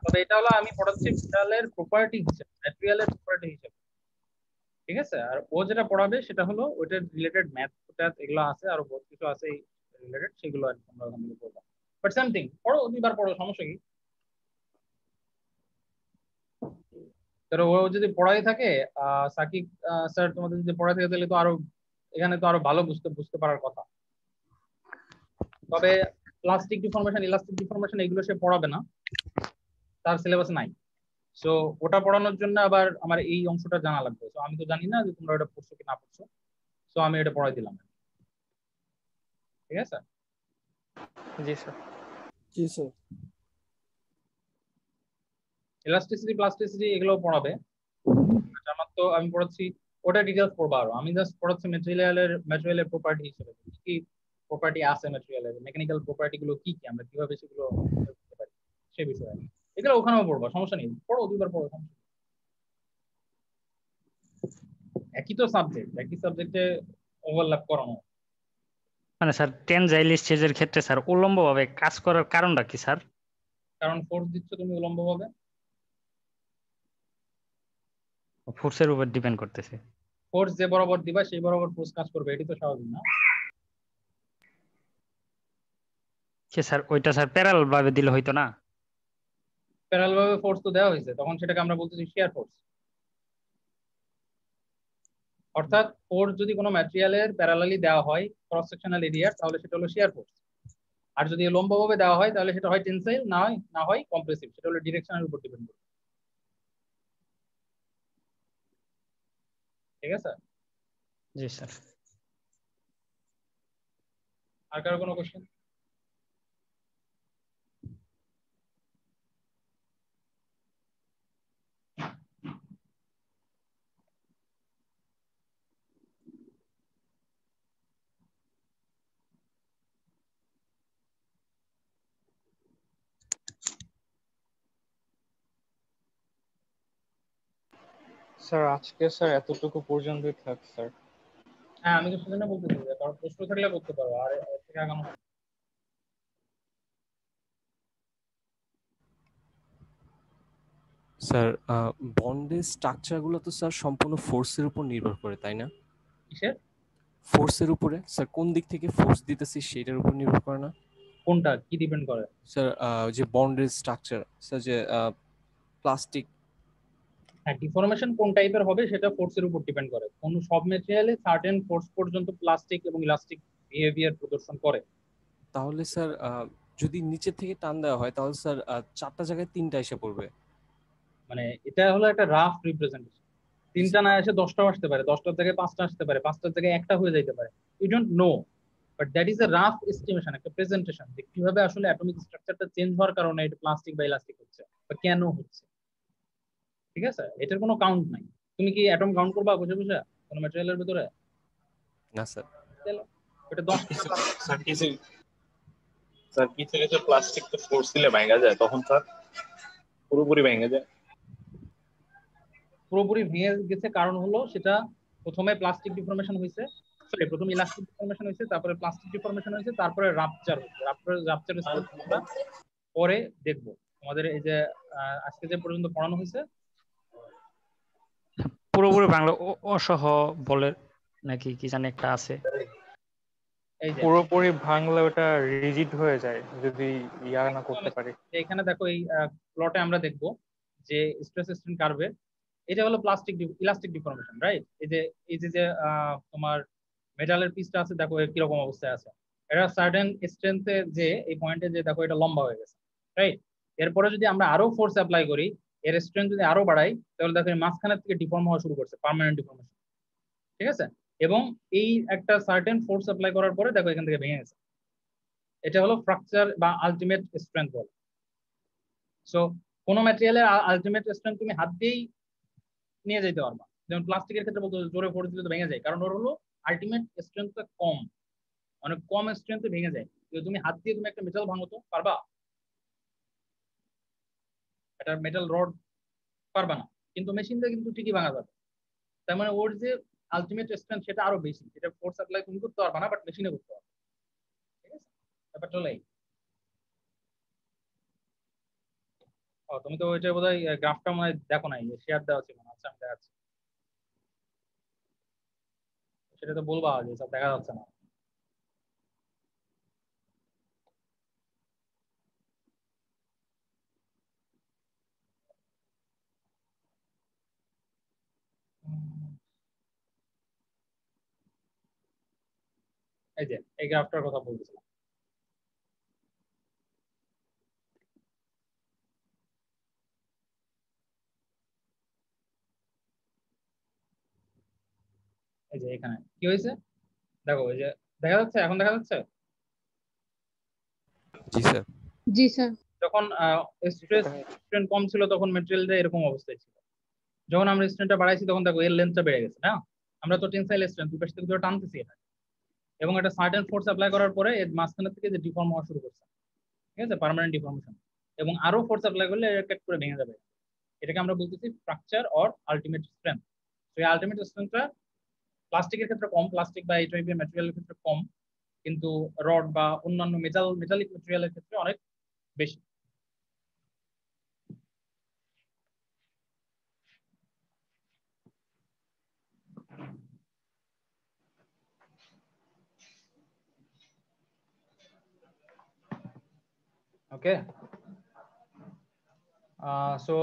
তবে এটা হলো আমি পড়াচ্ছি মেটালের প্রপার্টি হিসেবে, ম্যাটেরিয়ালের প্রপার্টি হিসেবে, ঠিক আছে? আর ও যেটা পড়াবে সেটা হলো ওইটার রিলেটেড ম্যাথ ট্যাথ এগুলো আছে, আর বহুত কিছু আছে রিলেটেড, সেগুলো আর কি তোমরা ওখান থেকে পড়বা। বাট সেম থিং, পড়ো, দুইবার পড়ো, সমস্যা কি? ধরো ও যদি পড়াই থাকে, সাকিব স্যার তোমাদের যদি পড়াই থাকে, তাহলে তো আরো এখানে তো আরো ভালো বুঝতে বুঝতে পারার কথা। তবে প্লাস্টিক ডিফর্মেশন, ইলাস্টিক ডিফর্মেশন এগুলো সে পড়াবে না, তার সিলেবাসে নাই। সো ওটা পড়ানোর জন্য আবার আমার এই অংশটা জানা লাগবে। তো আমি তো জানি না যে তোমরা ওটা পড়ছো কি না পড়ছো, সো আমি এটা পড়াই দিলাম, ঠিক আছে? জি স্যার। জি স্যার। ইলাস্টিসিটি প্লাস্টিসিটি এগুলো পড়াবে, আমার তো আমি পড়াচ্ছি ওটা ডিটেলস পড়বো, আরো আমি জাস্ট পড়াচ্ছি ম্যাটেরিয়ালের প্রপার্টি হিসেবে কি প্রপার্টি আছে ম্যাটেরিয়ালের, মেকানিক্যাল প্রপার্টি গুলো কি কি, আমরা কিভাবে সেগুলো করতে পারি সে বিষয়ে। এগুলো ওখানেও পড়বো, সমস্যা নেই, পড়ো, দুইবার পড়ো, সমস্যা নেই। একই তো সাবজেক্ট, একই সাবজেক্টে ওভারল্যাপ করানো। মানে স্যার টেনজাইল স্ট্রেচের ক্ষেত্রে স্যার উল্লম্ব ভাবে কাজ করার কারণটা কি স্যার? কারণ ফোর্স দিচ্ছ তুমি উলম্ব ভাবে, ফোর্সের উপর ডিপেন্ড করতেছে। ফোর্স যে বরাবর দিবা সেই বরাবর ফোর্স কাজ করবে, এটি তো স্বাভাবিক না? সে স্যার ওইটা স্যার প্যারালাল ভাবে দিলে হইতো না? প্যারালাল ভাবে ফোর্স তো দেওয়া হয়েছে, তখন সেটাকে আমরা বলতেছি শিয়ার ফোর্স। অর্থাৎ ফোর্স যদি কোনো ম্যাটেরিয়ালের প্যারালালি দেওয়া হয় ক্রস সেকশনাল এরিয়ার, তাহলে সেটা হলো শিয়ার ফোর্স। আর যদি লম্বভাবে দেওয়া হয় তাহলে সেটা হয় টেনসাইল, না হয় কম্প্রেসিভ, সেটা হলো ডিরেকশনের উপর ডিপেন্ড করবে। ঠিক আছে? জি স্যার। আর কারো কোনো কোশ্চেন? স্যার আজকে স্যার এতটুকু পর্যন্তই থাক স্যার। হ্যাঁ, আমি তো সেজন্য বলতেছি যে কারণ প্রশ্ন থাকলে করতে পারো, আর এর থেকে আগানো। স্যার বন্ডের স্ট্রাকচারগুলো তো স্যার সম্পূর্ণ ফোর্সের উপর নির্ভর করে, তাই না? কিসের? ফোর্সের উপরে স্যার, কোন দিক থেকে ফোর্স দিতেছি সেটার উপর নির্ভর করে না? কোনটা কি ডিপেন্ড করে স্যার? যে বন্ডের স্ট্রাকচার স্যার, যে প্লাস্টিক। হ্যাঁ, ডিফরমেশন কোন টাইপের হবে সেটা ফোর্সের উপর ডিপেন্ড করে। কোন সব ম্যাটেরিয়ালে সার্টেন ফোর্স পর্যন্ত প্লাস্টিক এবং ইলাস্টিক বিহেভিয়ার প্রদর্শন করে। তাহলে স্যার যদি নিচের থেকে টান দেওয়া হয় তাহলে স্যার 4টা জায়গায় 3টা এসে পড়বে। মানে এটা হলো একটা রাফ রিপ্রেজেন্টেশন। 3টা না এসে 10টাও আসতে পারে, 10টার জায়গায় 5টা আসতে পারে, 5টার জায়গায় একটা হয়ে যাইতে পারে। You don't know, but that is a rough estimation, একটা প্রেজেন্টেশন যে কিভাবে আসলে অ্যাটমিক স্ট্রাকচারটা চেঞ্জ হওয়ার কারণে এটা প্লাস্টিক বা ইলাস্টিক হচ্ছে বা কেন হচ্ছে। ঠিক আছে? এটার কোনো কাউন্ট নাই। তুমি কি অ্যাটম কাউন্ট করবা বসে বসে কোনো ম্যাটেরিয়ালের ভিতরে? না স্যার। এটা 10 স্যার কিছু কিছু প্লাস্টিক তো ফোর্স দিলে ভেঙে যায়, তখন স্যার পুরোপুরি ভেঙে যায়। পুরোপুরি ভেঙে গেছে কারণ হলো সেটা প্রথমে প্লাস্টিক ডিফর্মেশন হয়েছে, সরি প্রথমে ইলাস্টিক ডিফর্মেশন হয়েছে, তারপরে প্লাস্টিক ডিফর্মেশন হয়েছে, তারপরে রাপচার হয়েছে। রাপচার আমরা পরে দেখবো। আমাদের এই যে আজকে যে পর্যন্ত পড়ানো হয়েছে পুরোপুরি বাংলা অসহ বলে নাকি কি জানি একটা আছে, এই যে পুরোপুরি ভাঙলে ওটা রিজিড হয়ে যায় যদি ইয়া না করতে পারি। এখানে দেখো এই প্লটে আমরা দেখবো যে স্ট্রেস স্ট্রেন কার্ভে এটা হলো প্লাস্টিক ইলাস্টিক ডিফর্মেশন, রাইট? এই যে তোমার মেটালের পিসটা আছে, দেখো কিরকম অবস্থায় আছে। এটা সার্টেন স্ট্রেংথে যে এই পয়েন্টে যে দেখো এটা লম্বা হয়ে গেছে, রাইট? এরপরে যদি আমরা আরো ফোর্স অ্যাপ্লাই করি, এর স্ট্রেংথ যদি আরো বাড়াই, তাহলে দেখো মাঝখানের থেকে ডিফর্ম হওয়া শুরু করছে, পার্মানেন্ট ডিফর্মেশন। ঠিক আছে? এবং এই একটা সার্টেন ফোর্স অ্যাপ্লাই করার পরে দেখো এখান থেকে ভেঙে গেছে। এটা হলো ফ্র্যাকচার বা আলটিমেট স্ট্রেংথ বলে। সো কোনো ম্যাটেরিয়ালের আলটিমেট স্ট্রেংথ তুমি হাত দিয়েই নিয়ে যেতে পারবা। যেমন প্লাস্টিকের ক্ষেত্রে বলতে জোরে ফোর্স দিলে তো ভেঙে যায়, কারণ ওর হলো আলটিমেট স্ট্রেংথটা কম, অনেক কম স্ট্রেংথে ভেঙে যায়। তুমি হাত দিয়ে তুমি একটা মেটাল ভাঙো তো পারবা? একটা মেটাল রড পারবা না, কিন্তু মেশিন দিয়ে কিন্তু ঠিকই ভাঙা যাবে। তার মানে ওর যে আলটিমেট স্ট্রেংথ সেটা আরো বেশি, সেটা ফোর্স অ্যাপ্লাই তুমি করতে পারবা না, বাট মেশিনে করতে পারবে। ঠিক আছে? ব্যাপারটা হলো এই। ও তুমি তো ওইটা বোধহয় গ্রাফটা মনে হয় দেখো নাই, শেয়ার দেওয়া ছিল না। আচ্ছা আমি দেখাচ্ছি, সেটা তো বলবা যে সব দেখা যাচ্ছে না। এই যে এই গ্রাফটার কথা বলতেছিলাম। এই যে এখানে কি হয়েছে দেখো, এই যে দেখা যাচ্ছে, এখন দেখা যাচ্ছে। জি স্যার। জি স্যার। যখন স্ট্রেস স্ট্রেন কম ছিল তখন ম্যাটেরিয়ালটা এরকম অবস্থায় ছিল। যখন আমরা স্ট্রেনটা বাড়াইছি তখন দেখো এর লেন্থটা বেড়ে গেছে না? আমরা তো টেনসাইল স্ট্রেন দুই পাশ থেকে ধরে টানতেছি এটা। এবং একটা সার্টেন ফোর্স অ্যাপ্লাই করার পরে এর মাঝখানে থেকে যে ডিফর্ম হওয়া শুরু করছে, ঠিক আছে, পার্মানেন্ট ডিফর্মেশন, এবং আরো ফোর্স অ্যাপ্লাই করলে এটা কেট করে ভেঙে যাবে। এটাকে আমরা বলতেছি ফ্র্যাকচার অর আলটিমেট স্ট্রেংথ। তো এই আলটিমেট স্ট্রেংথটা প্লাস্টিকের ক্ষেত্রে কম, প্লাস্টিক বা এই টাইপের ম্যাটেরিয়ালের ক্ষেত্রে কম, কিন্তু রড বা অন্যান্য মেটালিক ম্যাটেরিয়ালের ক্ষেত্রে অনেক বেশি। ওকে, সো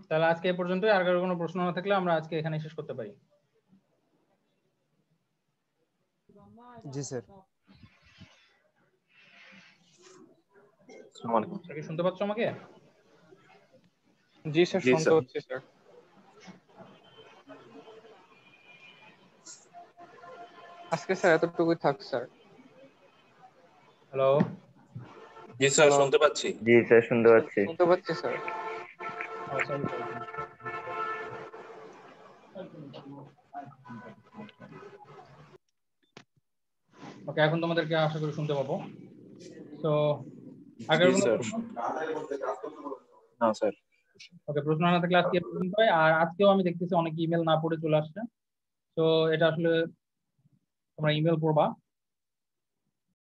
তাহলে আজকে এই পর্যন্তই। আর কারো কোনো প্রশ্ন না থাকলে আমরা আজকে এখানে শেষ করতে পারি। জি স্যার। কি শুনতে পাচ্ছ আমাকে? জি স্যার, শুনতে হচ্ছে স্যার। আজকে স্যার এতটুকুই থাক স্যার। হ্যালো, জি স্যার শুনতে পাচ্ছি। জি স্যার শুনতে পাচ্ছি। শুনতে পাচ্ছি স্যার। ওকে, এখন তোমাদেরকে আশা করি শুনতে পাবো। তো আগের কোনো প্রশ্ন? না স্যার। ওকে, প্রশ্ন না থাকলে আজকে পর্যন্ত। আর আজকেও আমি দেখতেছি অনেক ইমেল না পড়ে চলে আসছে, তো এটা আসলে তোমরা ইমেল পড়বা।